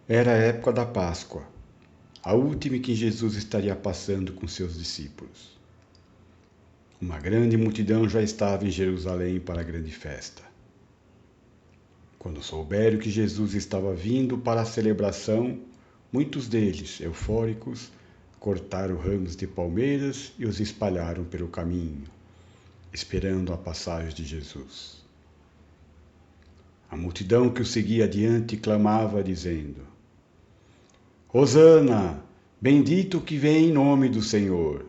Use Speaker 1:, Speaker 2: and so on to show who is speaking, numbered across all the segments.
Speaker 1: Era a época da Páscoa, a última em que Jesus estaria passando com seus discípulos. Uma grande multidão já estava em Jerusalém para a grande festa. Quando souberam que Jesus estava vindo para a celebração, muitos deles, eufóricos, cortaram ramos de palmeiras e os espalharam pelo caminho, esperando a passagem de Jesus. A multidão que o seguia adiante clamava, dizendo: Hosana, bendito o que vem em nome do Senhor.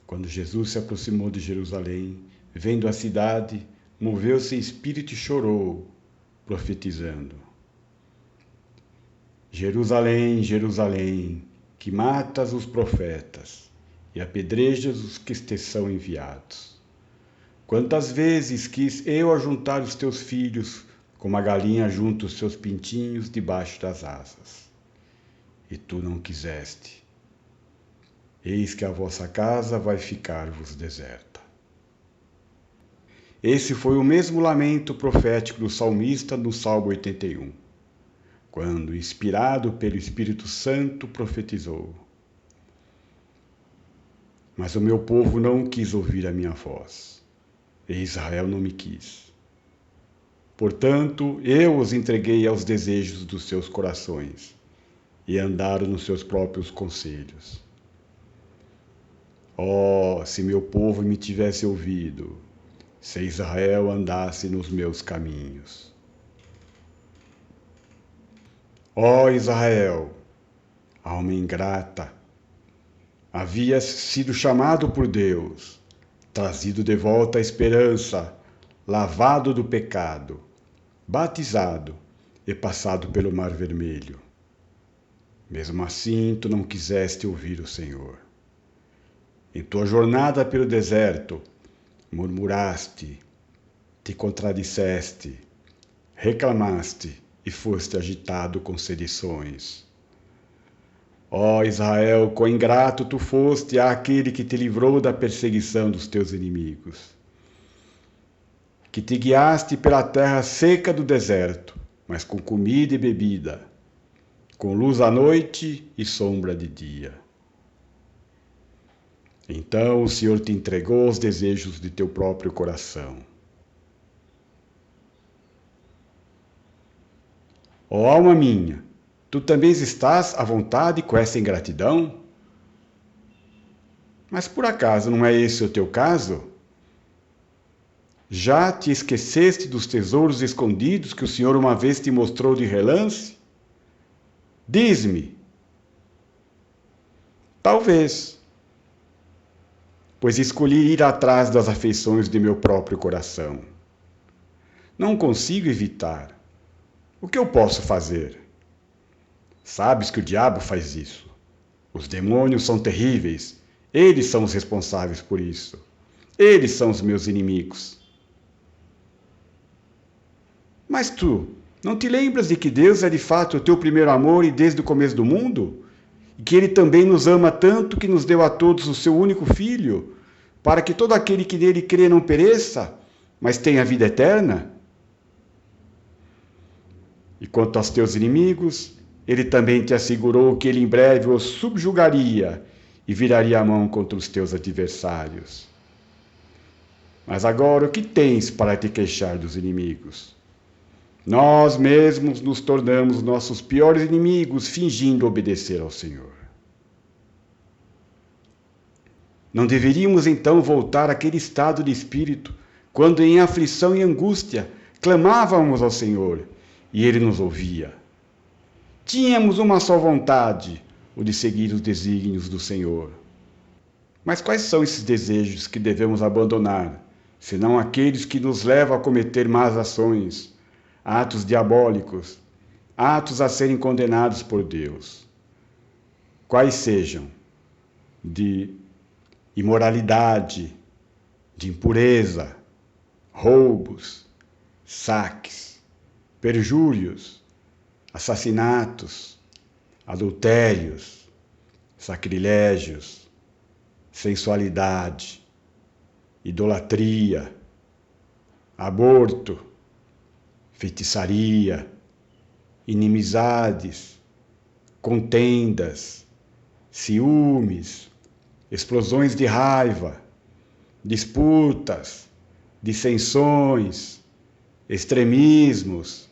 Speaker 1: Quando Jesus se aproximou de Jerusalém, vendo a cidade, moveu-se em espírito e chorou, profetizando: Jerusalém, Jerusalém, que matas os profetas e apedrejas os que te são enviados. Quantas vezes quis eu ajuntar os teus filhos, como a galinha junta os seus pintinhos debaixo das asas. E tu não quiseste. Eis que a vossa casa vai ficar-vos deserta. Esse foi o mesmo lamento profético do salmista no Salmo 81, quando, inspirado pelo Espírito Santo, profetizou: Mas o meu povo não quis ouvir a minha voz, e Israel não me quis. Portanto, eu os entreguei aos desejos dos seus corações, e andaram nos seus próprios conselhos. Oh, se meu povo me tivesse ouvido, se Israel andasse nos meus caminhos. Ó Israel, alma ingrata, havias sido chamado por Deus, trazido de volta a esperança, lavado do pecado, batizado e passado pelo Mar Vermelho. Mesmo assim, tu não quiseste ouvir o Senhor. Em tua jornada pelo deserto, murmuraste, te contradisseste, reclamaste e foste agitado com sedições. Ó Israel, quão ingrato tu foste àquele que te livrou da perseguição dos teus inimigos, que te guiaste pela terra seca do deserto, mas com comida e bebida, com luz à noite e sombra de dia. Então o Senhor te entregou aos desejos de teu próprio coração. Ó alma minha, tu também estás à vontade com essa ingratidão? Mas por acaso não é esse o teu caso? Já te esqueceste dos tesouros escondidos que o Senhor uma vez te mostrou de relance? Diz-me. Talvez, pois escolhi ir atrás das afeições de meu próprio coração. Não consigo evitar. O que eu posso fazer? Sabes que o diabo faz isso. Os demônios são terríveis. Eles são os responsáveis por isso. Eles são os meus inimigos. Mas tu, não te lembras de que Deus é de fato o teu primeiro amor e desde o começo do mundo? E que Ele também nos ama tanto que nos deu a todos o seu único Filho, para que todo aquele que nele crê não pereça, mas tenha vida eterna? E quanto aos teus inimigos, Ele também te assegurou que Ele em breve os subjugaria e viraria a mão contra os teus adversários. Mas agora o que tens para te queixar dos inimigos? Nós mesmos nos tornamos nossos piores inimigos, fingindo obedecer ao Senhor. Não deveríamos então voltar àquele estado de espírito, quando em aflição e angústia clamávamos ao Senhor e Ele nos ouvia. Tínhamos uma só vontade, o de seguir os desígnios do Senhor. Mas quais são esses desejos que devemos abandonar, senão aqueles que nos levam a cometer más ações, atos diabólicos, atos a serem condenados por Deus? Quais sejam de imoralidade, de impureza, roubos, saques, perjúrios, assassinatos, adultérios, sacrilégios, sensualidade, idolatria, aborto, feitiçaria, inimizades, contendas, ciúmes, explosões de raiva, disputas, dissensões, extremismos,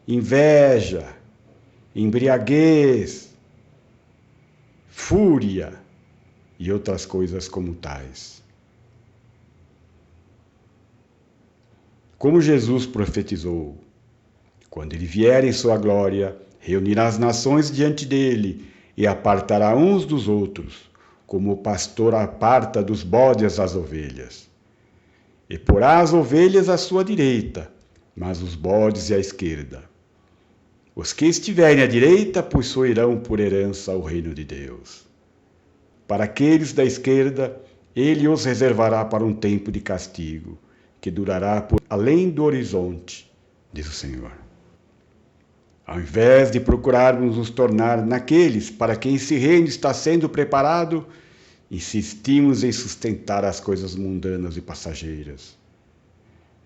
Speaker 1: inveja, embriaguez, fúria e outras coisas como tais. Como Jesus profetizou, quando ele vier em sua glória, reunirá as nações diante dele e apartará uns dos outros, como o pastor aparta dos bodes as ovelhas. E porá as ovelhas à sua direita, mas os bodes à esquerda. Os que estiverem à direita possuirão por herança o reino de Deus. Para aqueles da esquerda, ele os reservará para um tempo de castigo, que durará por além do horizonte, diz o Senhor. Ao invés de procurarmos nos tornar naqueles para quem esse reino está sendo preparado, insistimos em sustentar as coisas mundanas e passageiras.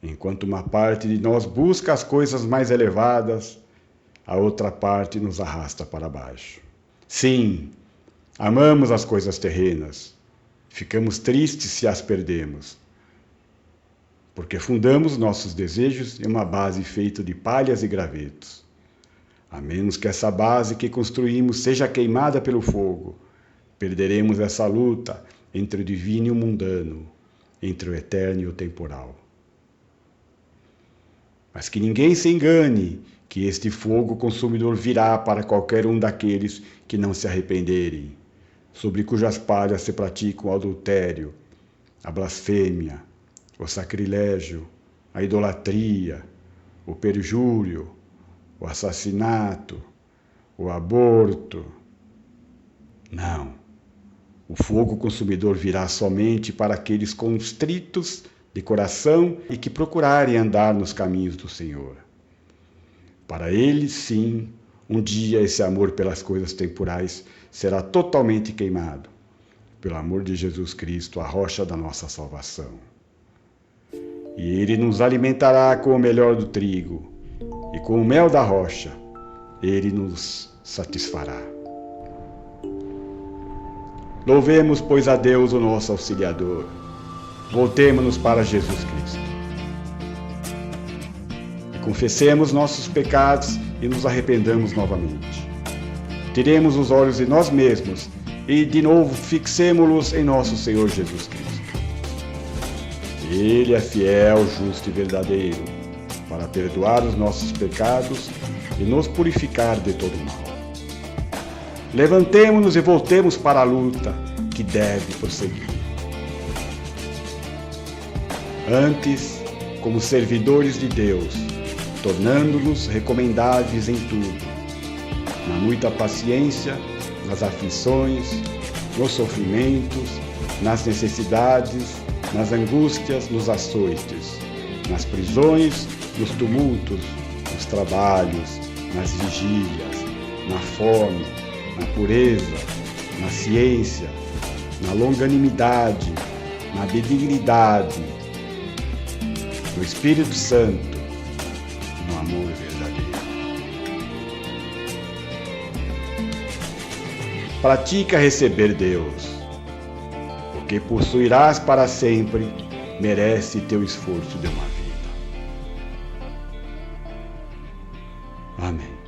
Speaker 1: Enquanto uma parte de nós busca as coisas mais elevadas, a outra parte nos arrasta para baixo. Sim, amamos as coisas terrenas, ficamos tristes se as perdemos, porque fundamos nossos desejos em uma base feita de palhas e gravetos. A menos que essa base que construímos seja queimada pelo fogo, perderemos essa luta entre o divino e o mundano, entre o eterno e o temporal. Mas que ninguém se engane que este fogo consumidor virá para qualquer um daqueles que não se arrependerem, sobre cujas palhas se praticam o adultério, a blasfêmia, o sacrilégio, a idolatria, o perjúrio, o assassinato, o aborto. Não, o fogo consumidor virá somente para aqueles constritos de coração e que procurarem andar nos caminhos do Senhor. Para eles, sim, um dia esse amor pelas coisas temporais será totalmente queimado, pelo amor de Jesus Cristo, a rocha da nossa salvação. E ele nos alimentará com o melhor do trigo, e com o mel da rocha, ele nos satisfará. Louvemos, pois, a Deus, o nosso auxiliador. Voltemo-nos para Jesus Cristo. E confessemos nossos pecados e nos arrependamos novamente. Tiremos os olhos de nós mesmos e, de novo, fixemo-los em nosso Senhor Jesus Cristo. Ele é fiel, justo e verdadeiro, para perdoar os nossos pecados e nos purificar de todo mal. Levantemo-nos e voltemos para a luta que deve prosseguir. Antes, como servidores de Deus, tornando-nos recomendáveis em tudo, na muita paciência, nas aflições, nos sofrimentos, nas necessidades, nas angústias, nos açoites, nas prisões, nos tumultos, nos trabalhos, nas vigílias, na fome, na pureza, na ciência, na longanimidade, na benignidade, no Espírito Santo, no amor verdadeiro. Pratica receber Deus, porque possuirás para sempre, merece teu esforço de uma vida. Amém.